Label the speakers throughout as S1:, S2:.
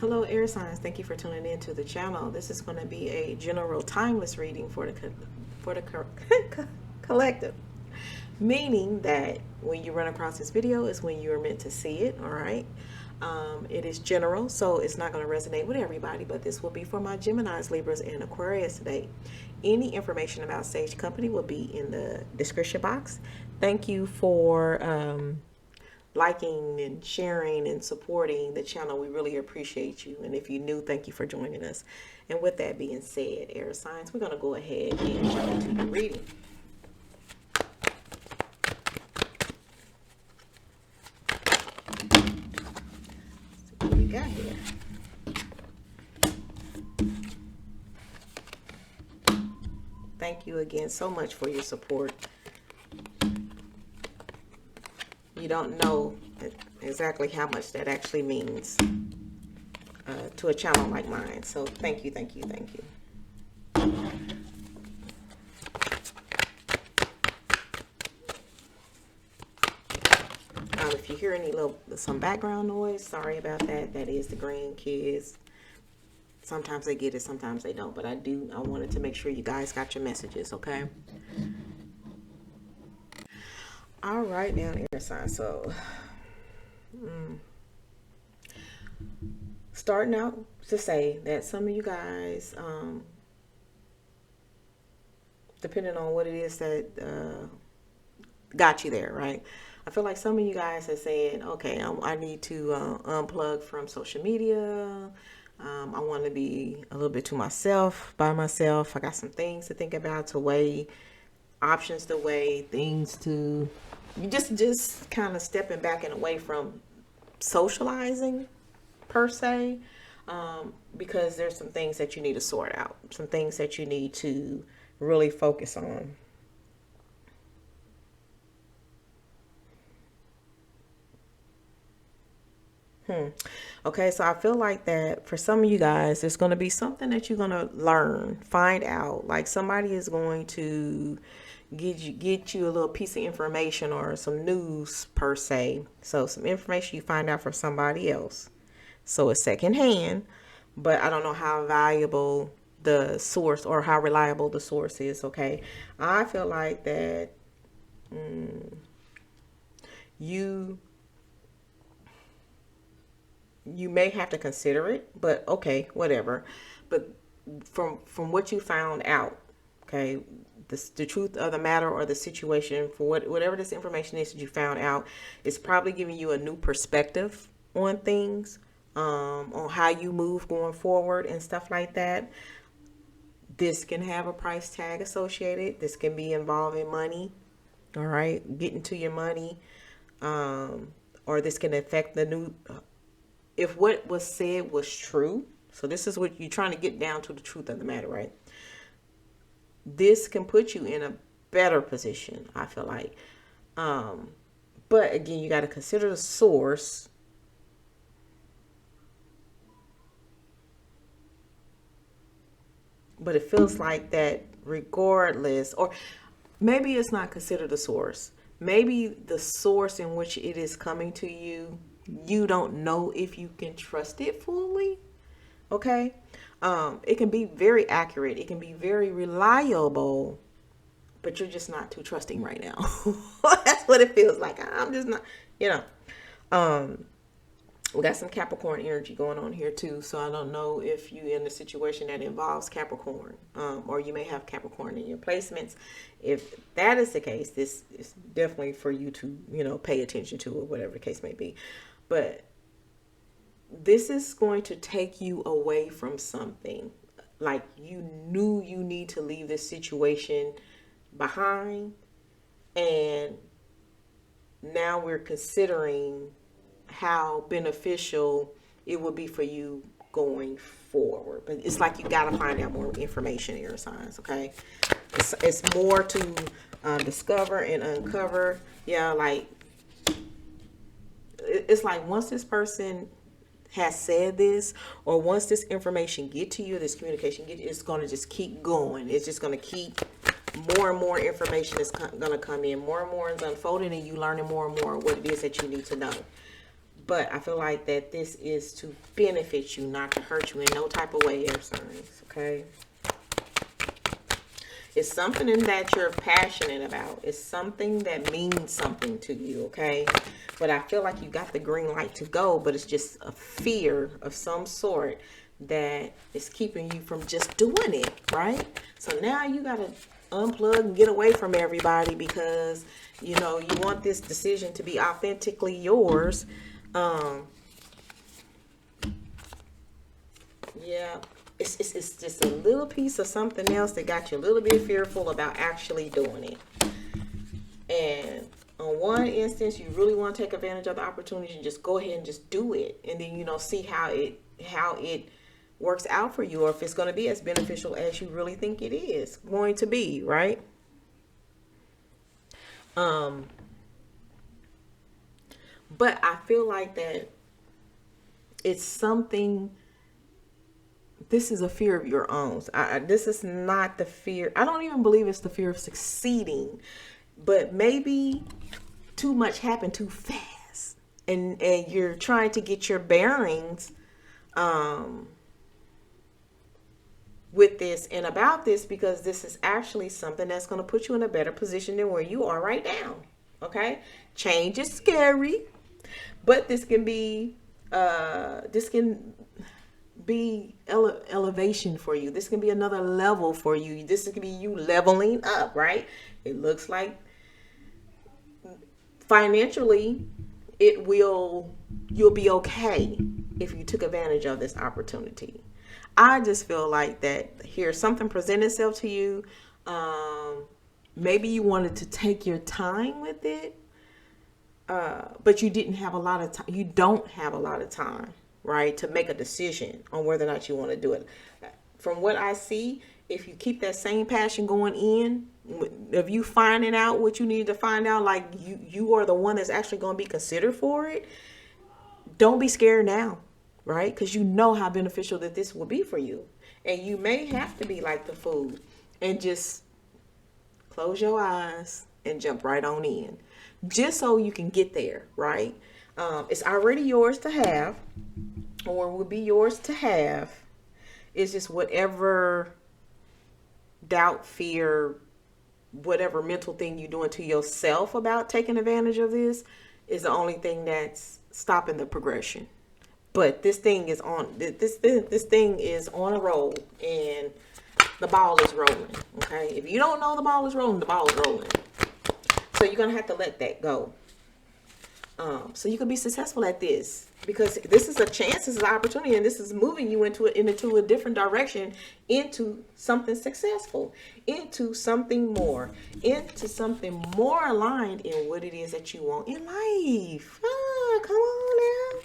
S1: Hello, air signs. Thank you for tuning in to the channel. This is going to be a general timeless reading for the collective, meaning that when you run across this video is when you are meant to see it. All right. It is general, so it's not going to resonate with everybody, but this will be for my Geminis, Libras, and Aquarius today. Any information about Sage Company will be in the description box. Thank you for liking and sharing and supporting the channel. We really appreciate you. And if you're new, thank you for joining us. And with that being said, air signs, we're going to go ahead and jump into the reading. So what we got here? Thank you again so much for your support. You don't know exactly how much that actually means to a channel like mine. So thank you, thank you, thank you. If you hear some background noise, sorry about that. That is the grandkids. Sometimes they get it, sometimes they don't. But I wanted to make sure you guys got your messages, okay? All right, now air sign. So starting out to say that some of you guys, depending on what it is that got you there, right? I feel like some of you guys are saying, okay, I need to unplug from social media. I want to be a little bit to myself, by myself. I got some things to think about, to weigh, options to weigh, things to... You just kind of stepping back and away from socializing per se, because there's some things that you need to sort out, some things that you need to really focus on. Okay, so I feel like that for some of you guys, there's going to be something that you're going to learn, find out. Like somebody is going to get you a little piece of information or some news per se. So some information you find out from somebody else. So it's secondhand, but I don't know how valuable the source or how reliable the source is. Okay, I feel like that you may have to consider it, but okay, whatever. But from what you found out, okay, the truth of the matter or the situation, for whatever this information is that you found out, is probably giving you a new perspective on things, on how you move going forward and stuff like that. This can have a price tag associated. This can be involving money, all right, getting to your money, or this can affect the new... If what was said was true, so this is what you're trying to get down to, the truth of the matter, right? This can put you in a better position, I feel like. But again, you got to consider the source. But it feels like that regardless, or maybe it's not considered the source. Maybe the source in which it is coming to you, you don't know if you can trust it fully. Okay. It can be very accurate. It can be very reliable, but you're just not too trusting right now. That's what it feels like. I'm just not, we got some Capricorn energy going on here too. So I don't know if you're in a situation that involves Capricorn, or you may have Capricorn in your placements. If that is the case, this is definitely for you to, pay attention to, or whatever the case may be. But this is going to take you away from something. Like you knew you need to leave this situation behind. And now we're considering how beneficial it would be for you going forward. But it's like you got to find out more information, air signs, okay? It's more to discover and uncover. Yeah, like... It's like once this person has said this, or once this information get to you, this communication it's going to just keep going. It's just going to keep more and more information is going to come in, more and more is unfolding, and you learning more and more what it is that you need to know. But I feel like that this is to benefit you, not to hurt you in no type of way, air signs, okay? It's something in that you're passionate about. It's something that means something to you, okay? But I feel like you got the green light to go, but it's just a fear of some sort that is keeping you from just doing it, right? So now you got to unplug and get away from everybody because, you know, you want this decision to be authentically yours. Yeah. It's just a little piece of something else that got you a little bit fearful about actually doing it. And on one instance, you really want to take advantage of the opportunity and just go ahead and just do it. And then, you know, see how it works out for you, or if it's going to be as beneficial as you really think it is going to be, right? But I feel like that it's something. This is a fear of your own. This is not the fear. I don't even believe it's the fear of succeeding, but maybe too much happened too fast, and you're trying to get your bearings with this and about this, because this is actually something that's going to put you in a better position than where you are right now. Okay, change is scary, but this can be elevation for you. This can be another level for you. This can be you leveling up, right? It looks like financially you'll be okay if you took advantage of this opportunity. I just feel like that here something present itself to you. Maybe you wanted to take your time with it, but you didn't have a lot of time. You don't have a lot of time, right, to make a decision on whether or not you want to do it. From what I see, if you keep that same passion going in, of you finding out what you need to find out, like you are the one that's actually going to be considered for it, don't be scared now, right? Because you know how beneficial that this will be for you. And you may have to be like the food and just close your eyes and jump right on in, just so you can get there, right? It's already yours to have, or will be yours to have. It's just whatever doubt, fear, whatever mental thing you're doing to yourself about taking advantage of this is the only thing that's stopping the progression. But this thing is on this thing is on a roll, and the ball is rolling. Okay, if you don't know the ball is rolling, the ball is rolling. So you're gonna have to let that go. So you can be successful at this, because this is a chance, this is an opportunity, and this is moving you into a different direction, into something successful, into something more aligned in what it is that you want in life. Come on now.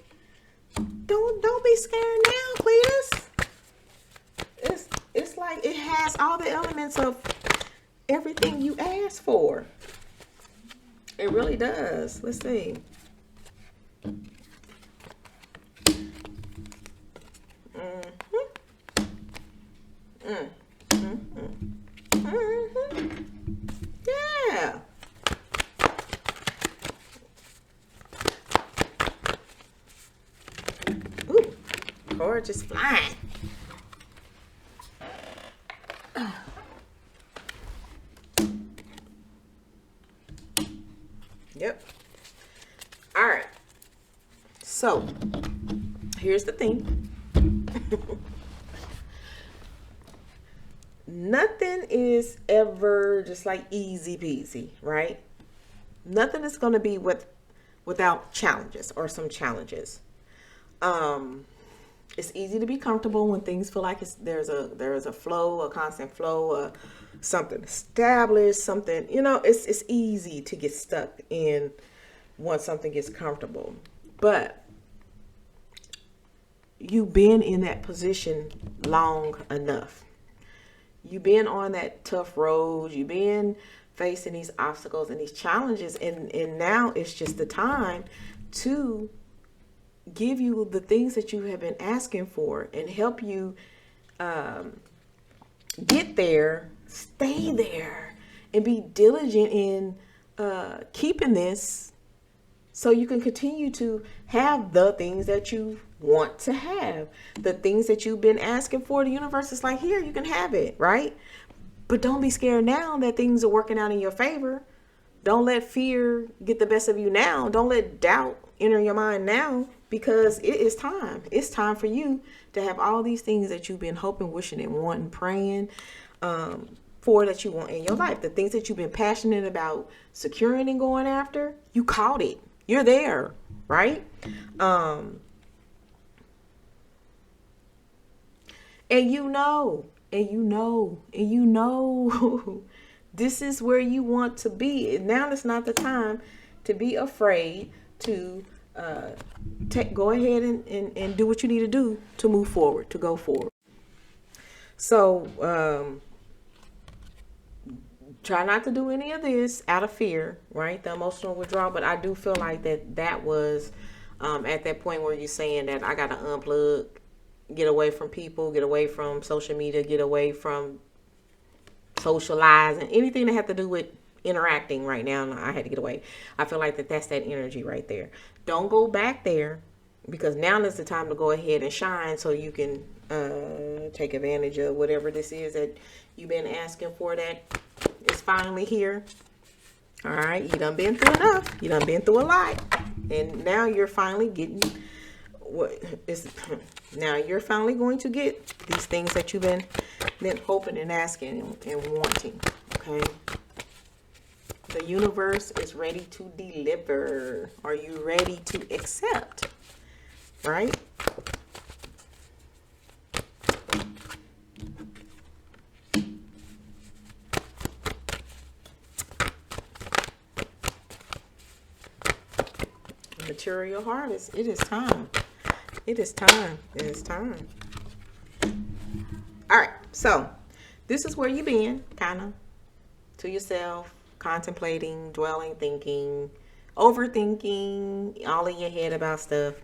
S1: Don't be scared now, Cletus. It's like it has all the elements of everything you asked for. It really does. Let's see. Yeah. Ooh, card just flying. Yep. All right. So, here's the thing. Nothing is ever just like easy peasy, right? Nothing is going to be without challenges or some challenges. It's easy to be comfortable when things feel like there's a flow, a constant flow, something established, something, it's easy to get stuck in once something gets comfortable. But you've been in that position long enough. You've been on that tough road. You've been facing these obstacles and these challenges. And now it's just the time to give you the things that you have been asking for and help you get there, stay there, and be diligent in keeping this so you can continue to have the things that you want to have, the things that you've been asking for. The universe is like, here, you can have it, right? But don't be scared now that things are working out in your favor. Don't let fear get the best of you now. Don't let doubt enter your mind now, because it is time. It's time for you to have all these things that you've been hoping, wishing, and wanting, praying for, that you want in your life. The things that you've been passionate about securing and going after, you caught it. You're there, right? And you know, this is where you want to be. Now is not the time to be afraid to go ahead and do what you need to do to move forward, to go forward. So try not to do any of this out of fear, right? The emotional withdrawal. But I do feel like that was at that point where you're saying that I got to unplug, get away from people, get away from social media, get away from socializing, anything that had to do with interacting right now. I had to get away. I feel like that's that energy right there. Don't go back there, because now is the time to go ahead and shine, so you can take advantage of whatever this is that you've been asking for, that is finally here. All right, you done been through enough. You done been through a lot, and now you're finally getting what is. Now you're finally going to get these things that you've been hoping and asking and wanting. Okay. The universe is ready to deliver. Are you ready to accept? Right? Material harvest. It is time. It is time. It is time. All right. So this is where you've been, kind of to yourself, contemplating, dwelling, thinking, overthinking, all in your head about stuff,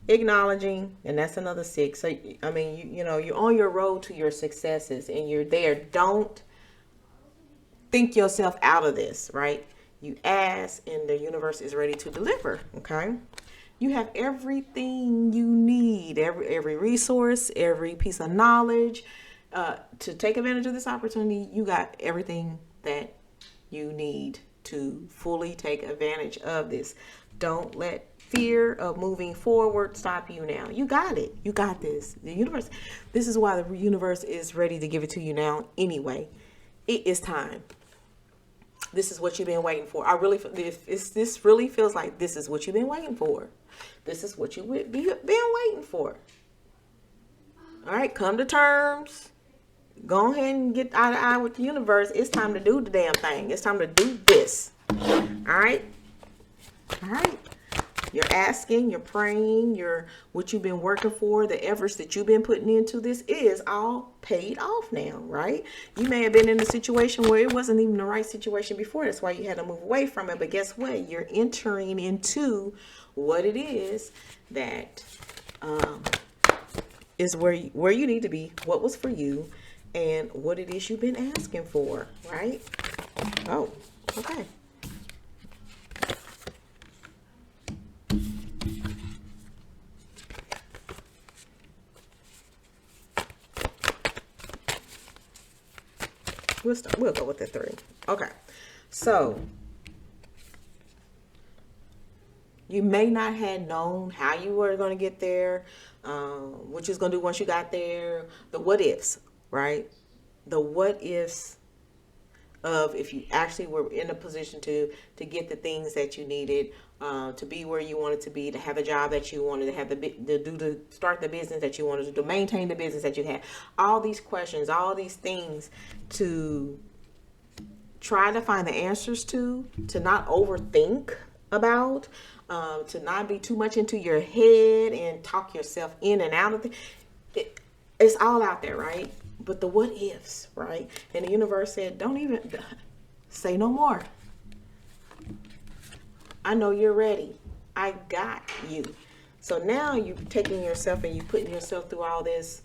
S1: acknowledging. And that's another 6. So, I mean, you're on your road to your successes, and you're there. Don't think yourself out of this, right? You ask, and the universe is ready to deliver. Okay. You have everything you need, every resource, every piece of knowledge to take advantage of this opportunity. You got everything that you need to fully take advantage of this. Don't let fear of moving forward stop you now. You got it. You got this. The universe. This is why the universe is ready to give it to you now anyway. It is time. This is what you've been waiting for. This really feels like this is what you've been waiting for. This is what you've been waiting for. All right, come to terms. Go ahead and get eye to eye with the universe. It's time to do the damn thing. It's time to do this. All right? All right. You're asking, you're praying, what you've been working for, the efforts that you've been putting into this is all paid off now, right? You may have been in a situation where it wasn't even the right situation before. That's why you had to move away from it. But guess what? You're entering into what it is that is where you need to be, what was for you, and what it is you've been asking for, right? Oh, okay. We'll go with the 3. Okay. So you may not have known how you were going to get there, what you was going to do once you got there, the what ifs, right? The what ifs of if you actually were in a position to get the things that you needed, to be where you wanted to be, to have a job that you wanted, to have to start the business that you wanted to maintain the business that you had. All these questions, all these things to try to find the answers to not overthink about, to not be too much into your head and talk yourself in and out of it. It's all out there, right? But the what ifs, right? And the universe said, don't even say no more. I know you're ready. I got you. So now you're taking yourself and you're putting yourself through all this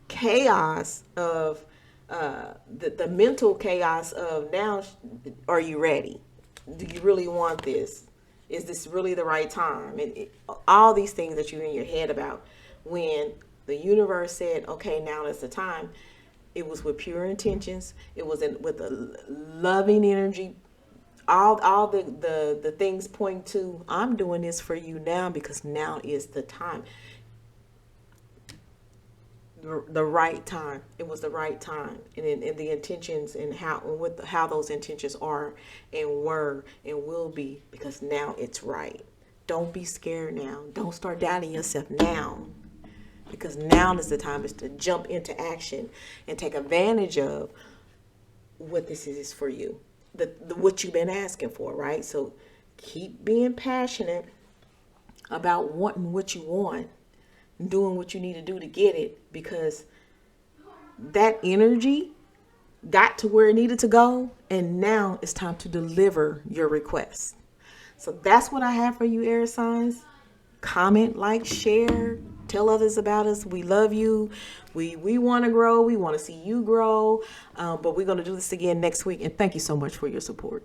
S1: chaos of the mental chaos of now, are you ready? Do you really want this? Is this really the right time? And all these things that you're in your head about. When the universe said, okay, now is the time, it was with pure intentions. It was with a loving energy. All the things point to, I'm doing this for you now because now is the time. The right time. It was the right time, and the intentions and how those intentions are and were and will be, because now it's right. Don't be scared now. Don't start doubting yourself now, because now is the time is to jump into action and take advantage of what this is for you, what you've been asking for, right? So keep being passionate about wanting what you want, doing what you need to do to get it, because that energy got to where it needed to go, and now it's time to deliver your request. So that's what I have for you, air signs. Comment, like, share, tell others about us. We love you. We want to grow. We want to see you grow. But we're going to do this again next week. And thank you so much for your support.